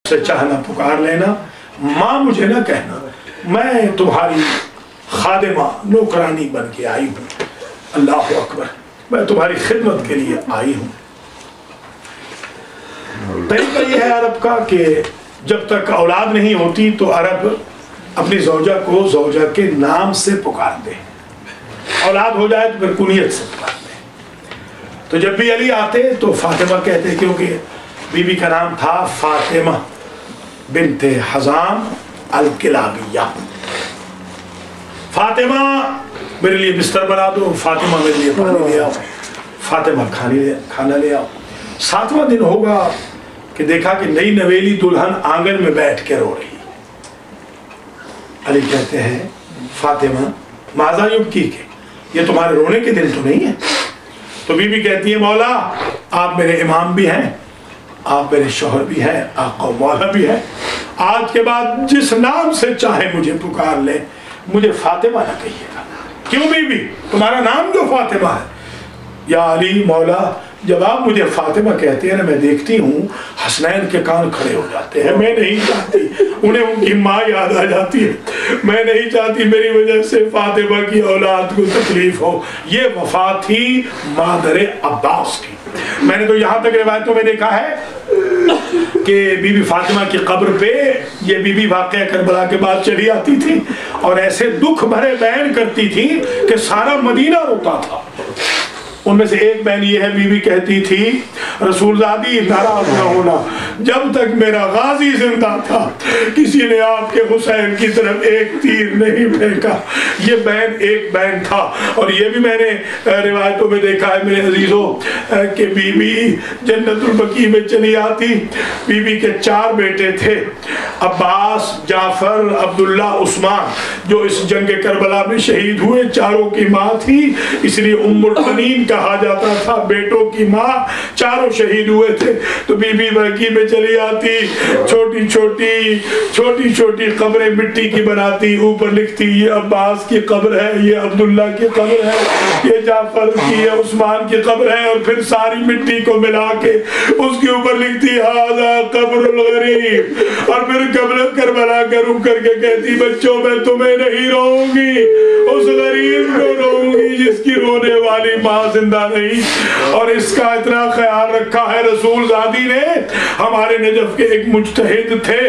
سے چاہنا پکار لینا، ماں مجھے نہ کہنا، میں تمہاری خادمہ نوکرانی بن کے آئی ہوں، اللہ اکبر، میں تمہاری خدمت کے لیے آئی ہوں۔ طریقہ یہ ہے عرب کا کہ جب تک اولاد نہیں ہوتی تو عرب اپنی زوجہ کو زوجہ کے نام سے پکارتے ہیں، اولاد ہو جائے تو پھر کنیت سے پکارتے ہیں۔ تو جب بھی علی آتے تو فاطمہ کہتے، کیونکہ بی بی کا نام تھا فاطمہ بنت حزام الکلابیہ، فاطمہ میرے لیے بستر بنا دو، فاطمہ میرے لیے پانی لے آؤ، فاطمہ کھانا لے آؤ۔ 7واں دن ہوگا کہ دیکھا کہ نئی نویلی دلہن آنگن میں بیٹھ کے رو رہی۔ علی کہتے ہیں فاطمہ ماذا یبکیک، یہ تمہارے رونے کے دن تو نہیں ہے؟ تو بی بی کہتی ہے مولا آپ میرے امام بھی ہیں، آپ میرے شوہر بھی ہیں، آقا و مولا بھی ہیں، آج کے بعد جس نام سے چاہے مجھے پکار لیں، مجھے فاطمہ نہ کہیے گا۔ کیوں بی بی؟ تمہارا نام جو فاطمہ ہے۔ یا علی مولا جب آپ مجھے فاطمہ کہتے ہیں نا، میں دیکھتی ہوں حسنین کے کان کھڑے ہو جاتے ہیں، میں نہیں چاہتی، انہیں ان کی ماں یاد آ جاتی ہے، میں نہیں چاہتی میری وجہ سے فاطمہ کی اولاد کو تکلیف ہو۔ یہ وفات تھی مادر عباس کی۔ میں نے تو یہاں تک روایتوں میں دیکھا ہے کہ بی بی فاطمہ کی قبر پہ یہ بی بی واقعہ کربلا کے بعد چلی آتی تھی اور ایسے دکھ بھرے بیان کرتی تھی کہ سارا مدینہ روتا تھا۔ ان میں سے ایک بہن یہ ہے، بی بی کہتی تھی رسول زادی ناراض نہ ہونا، جب تک میرا غازی زندہ تھا کسی نے آپ کے حسین کی طرف ایک تیر نہیں پھینکا۔ یہ بہن ایک بہن تھا۔ اور یہ بھی میں نے روایتوں میں دیکھا ہے میرے عزیزوں کہ بی بی جنت البقیع میں چلی آتی۔ بی بی کے 4 بیٹے تھے، عباس، جعفر، عبداللہ، عثمان، جو اس جنگ کربلا میں شہید ہوئے۔ چاروں کی ماں تھی، اس لیے ام البنین کہا جاتا تھا، بیٹوں کی ماں، چاروں شہید ہوئے تھے۔ تو بی بی بقیع میں چلی آتی، چھوٹی چھوٹی قبریں مٹی کی بناتی، اوپر لکھتی یہ عباس کی قبر ہے، یہ عبداللہ کی قبر ہے، یہ جعفر کی ہے، عثمان کی قبر ہے، اور پھر ساری مٹی کو ملا کے اس کے اوپر لکھتی ھذا قبر الغریب، اور پھر قبر کربلا کا رخ کر کے کہتی بچوں میں تمہیں نہیں روؤں گی، اس غریب کو روؤں گی جس کی رونے والی ماں زندہ نہیں۔ اور اس کا اتنا خیال رکھا ہے رسول زادی نے۔ ہمارے نجف کے ایک مجتہد تھے،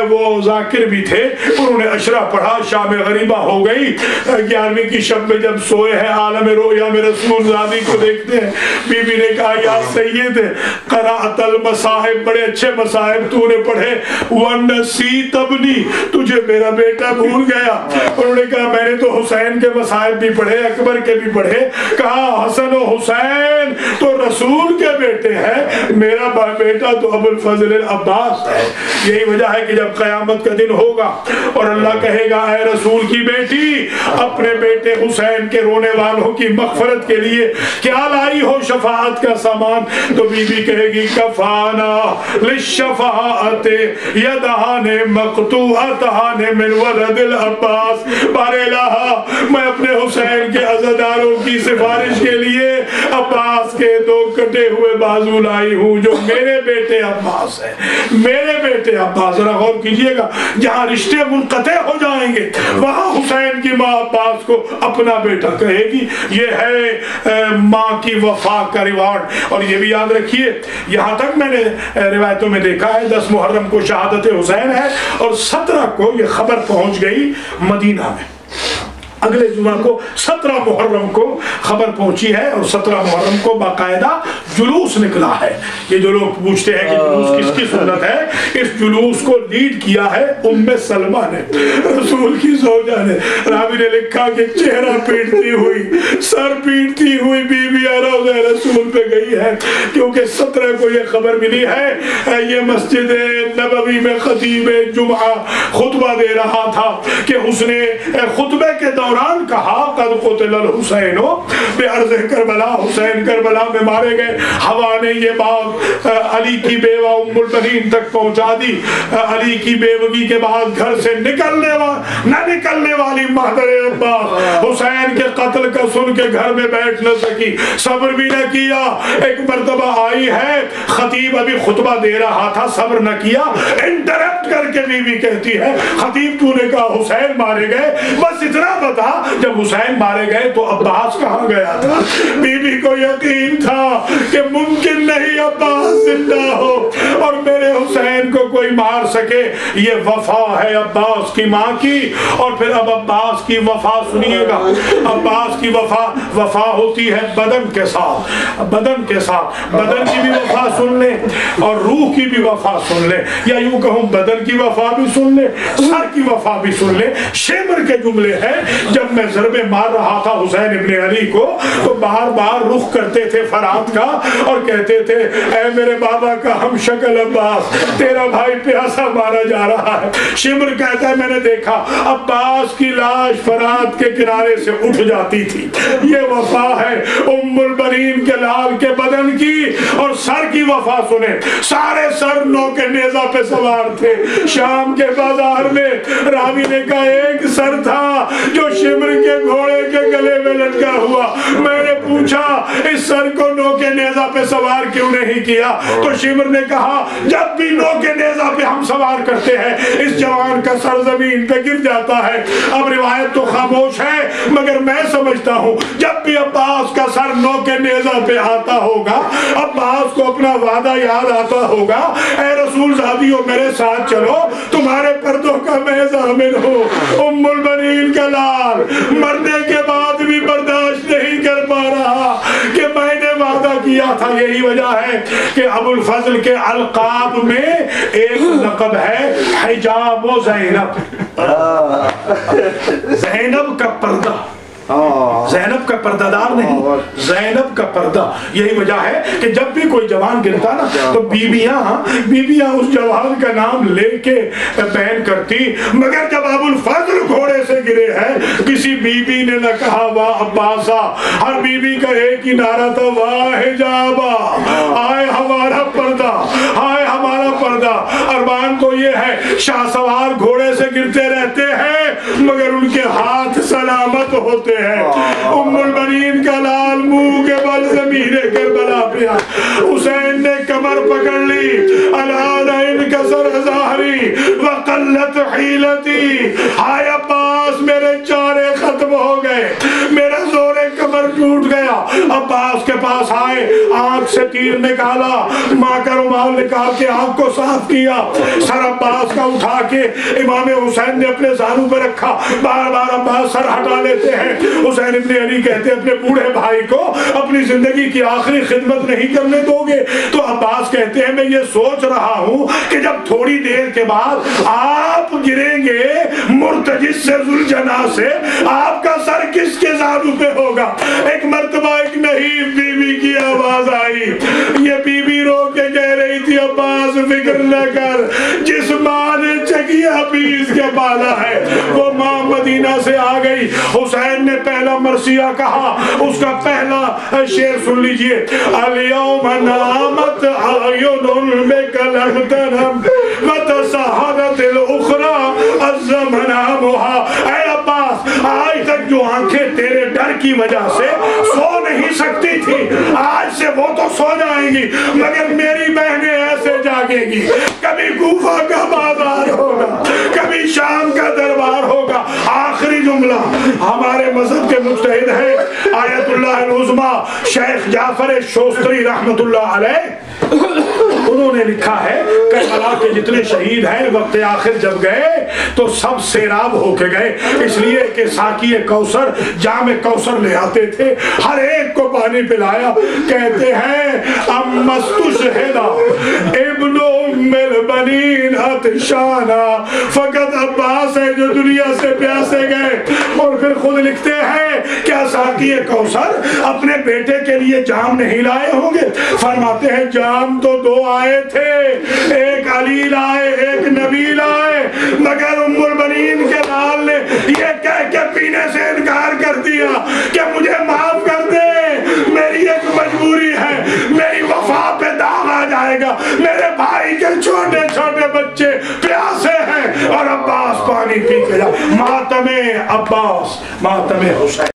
وہ ذاکر بھی تھے، انہوں نے عشرہ پڑھا، شام غریبہ ہو گئی، 11ویں کی شب میں جب سوئے ہیں عالم رویا میں رسول زادی کو دیکھتے ہیں، بی بی نے کہا یا سید قرأت المصاحب، بڑے اچھے مصاحب تو نے پڑھے، وَنَسِیتَ ابْنِی، تجھے میرا بیٹا بھول گیا۔ انہوں نے کہا میں نے تو حسین کے مصاحب بھی پڑھے، اکبر کے بھی پڑھے۔ کہا حسن و حسین تو رسول کے بیٹے ہیں، میرا بیٹا تو ابو الفضل العباس ہے۔ یہی وجہ ہے کہ جب قیامت کا دن ہوگا اور اللہ کہے گا اے رسول کی بیٹی اپنے بیٹے حسین کے رونے والوں کی مغفرت کے لیے کیا لائی ہو شفاعت کا سامان، تو بی بی کہے گی کفانا للشفاعت یدہان مقطوعتہان من ولد العباس، بار الہ میں اپنے حسین کے عزاداروں کی سفارش کے لیے عباس کے 2 کٹے ہوئے بازو لائی ہوں جو میرے بیٹے عباس ہے، میرے بیٹے عباس۔ ذرا غور کیجئے گا، جہاں رشتے منقطع ہو جائیں گے وہاں حسین کی ماں عباس کو اپنا بیٹا کہے گی۔ یہ ہے ماں کی وفا کا ریوارڈ۔ اور یہ بھی یاد رکھیے، یہاں تک میں نے روایتوں میں دیکھا ہے 10 محرم کو شہادت حسین ہے اور 17 کو یہ خبر پہنچ گئی مدینہ میں، اگلے جمعہ کو 17 محرم کو خبر پہنچی ہے، اور 17 محرم کو باقاعدہ جلوس نکلا ہے۔ یہ جو لوگ پوچھتے ہیں کہ جلوس کس کی سنت ہے، اس جلوس کو لیڈ کیا ہے ام سلمہ نے، رسول کی زوجہ نے۔ راوی نے لکھا کہ چہرہ پیٹتی ہوئی، سر پیٹتی ہوئی بی بی روضہ رسول پہ گئی ہے، کیونکہ 17 کو یہ خبر ملی ہے۔ یہ مسجد نبوی میں خطیب جمعہ خطبہ دے رہا تھا کہ اس نے خطبے کے دوران دوران کہا قد قتل الحسین بعرض کربلا، حسین کربلا میں مارے گئے۔ ہوا نے یہ بات علی کی بیوہ ام البنین تک پہنچا دی۔ علی کی بیوگی کے بعد گھر سے نہ نکلنے والی مہدر عباس حسین کے قتل کا سن کے گھر میں بیٹھ نہ سکی، صبر بھی نہ کیا۔ ایک مرتبہ آئی ہے، خطیب ابھی خطبہ دے رہا تھا، صبر نہ کیا، انٹرپٹ کر کے بیوی کہتی ہے خطیب تو نے کہا حسین مارے گئے، بس اتنا بتا جب حسین مارے گئے تو عباس کہاں گیا تھا؟ بیوی کو یقین تھا کہ ممکن نہیں عباس زندہ ہو اور میرے حسین کو کوئی مار سکے۔ یہ وفا ہے عباس کی ماں کی۔ اور پھر اب عباس کی وفا سنیے گا۔ عباس کی وفا ہوتی ہے بدن کے ساتھ، بدن کے ساتھ، بدن کی بھی وفا سن لیں اور روح کی بھی وفا سن لیں، یا یوں کہوں بدن کی وفا بھی سن لیں، سر کی وفا بھی سن لیں۔ شمر کے جملے ہیں، جب میں ضربے مار رہا تھا حسین ابن علی کو تو بار بار رخ کرتے تھے فرات کا اور کہتے تھے اے میرے بابا کا ہم شکل عباس، تیرا بھائی پیاسا مارا جا رہا ہے۔ شمر کہتا ہے میں نے دیکھا عباس کی لاش فرات کے کنارے سے اٹھ جاتی تھی۔ یہ وفا ہے ام البنین کے لال کے بدن کی۔ اور سر کی وفا سنیں، سارے سر نو کے نیزہ پہ سوار تھے۔ شام کے بازار میں راوی نے کہا ایک سر تھا جو شمر کے گھوڑے کے گلے میں لٹکا ہوا۔ میں نے پوچھا اس سر کو نو کے نیزہ پہ سوار کیوں نہیں کیا؟ تو شمر نے کہا جب بھی نو کے نیزہ پہ ہم سوار کرتے ہیں اس جوان کا سر زمین پہ گر جاتا ہے۔ اب روایت تو خاموش ہے مگر میں سمجھتا ہوں جب بھی عباس کا سر نو کے نیزہ پہ آتا ہوگا، عباس کو اپنا وعدہ یاد آتا ہوگا، اے رسول زادیو میرے ساتھ چلو، تمہارے پردوں کا میں ضامن ہوں۔ ام البنین کا لال مرنے کے بعد بھی برداشت نہیں کر پا رہا کہ میں نے وعدہ کیا تھا۔ یہی وجہ ہے کہ ابو الفضل کے القاب میں ایک لقب ہے حجاب و زینب، زینب کا پردہ، زینب کا پردہ دار نہیں، زینب کا پردہ۔ یہی وجہ ہے کہ جب بھی کوئی جوان گرتا نا تو بیویاں اس جوان کا نام لے کے بیان کرتی، مگر جب ابو الفضل گھوڑے سے گرے ہیں کسی بیوی نے نہ کہا واہ عباسا، ہر بیوی کا ایک ہی نعرہ تھا واہ حجابا، آئے ہمارا پردہ، آئے ہمارا پردہ۔ ارمان تو یہ ہے شاہ سوار گھوڑے سے گرتے رہتے ہیں مگر ان کے ہاتھ سلامت ہوتے ہیں۔ ام البنین کا لال منہ کے بل زمین کربلا پہ حسین نے کمر پکڑ لی، الان انکسر ظہری وقلت حیلتی، ہائے عباس میرے چارے ختم ہو گئے، میرا زور کمر ٹوٹ گیا۔ عباس کے پاس آئے، آنکھ سے تیر نکالا، ماں کا رومال نکال کے آنکھ کو صاف کیا، سر عباس کا اٹھا کے امام حسین نے اپنے زانو پہ رکھا۔ بار بار عباس سر ہٹا لیتے ہیں۔ حسین ابن علی کہتے ہیں اپنے بوڑھے بھائی کو اپنی زندگی کی آخری خدمت نہیں کرنے دو گے؟ تو عباس کہتے ہیں میں یہ سوچ رہا ہوں کہ جب تھوڑی دیر کے بعد آپ گریں گے مرتجس سے ذوالجناح سے، آپ کا سر کس کے زانو پہ ہوگا؟ ایک مرتبہ ایک نحیف بیوی کی آواز آئی، یہ بیوی رو کے کہہ رہی تھی عباس فکر نہ کر، جس ماں نے چکیا پیس کے پالا ہے وہ ماں مدینہ سے آ گئی۔ حسین نے پہلا مرثیہ کہا، اس کا پہلا شعر سن لیجئے، الیوم نامت اعین بکلہتنم وتسہرت الاخری الزمنامها۔ اے عباس آج تک جو آنکھیں تیرے ڈر کی وجہ سے سو نہیں سکتی تھی آج سے وہ تو سو جائیں گی، مگر میری بہنیں ایسے جاگیں گی، کبھی کوفہ کا بازار ہوگا، کبھی شام کا دربار ہوگا۔ آخری جملہ ہمارے مذہب کے مجتہد ہیں آیت اللہ العظمیٰ شیخ جعفر شوستری رحمت اللہ علیہ، انہوں نے لکھا ہے کربلا کے جتنے شہید ہیں وقت آخر جب گئے تو سب سیراب ہو کے گئے، اس لیے کہ ساقی کوثر جام کوثر لے آتے تھے، ہر ایک کو پانی پلایا۔ کہتے ہیں امستشہدا ابن ام البنین عطشانا، فقط عباس ہے جو دنیا سے پیاسے گئے۔ اور پھر خود لکھتے ہیں کیا ساقی کوثر اپنے بیٹے کے لیے جام نہیں لائے ہوں گے؟ فرماتے ہیں جام تو دو آئے تھے، ایک علی لائے ایک نبی لائے، مگر ام البنین کے لال نے یہ کہہ کے پینے سے انکار کر دیا کہ مجھے معاف کر دے، میری ایک مجبوری ہے، میری وفا پہ داغ آ جائے گا، میرے بھائی کے چھوٹے چھوٹے بچے پیاسے ہیں اور عباس پانی پی کے جا۔ ماتم عباس، ماتم حسین۔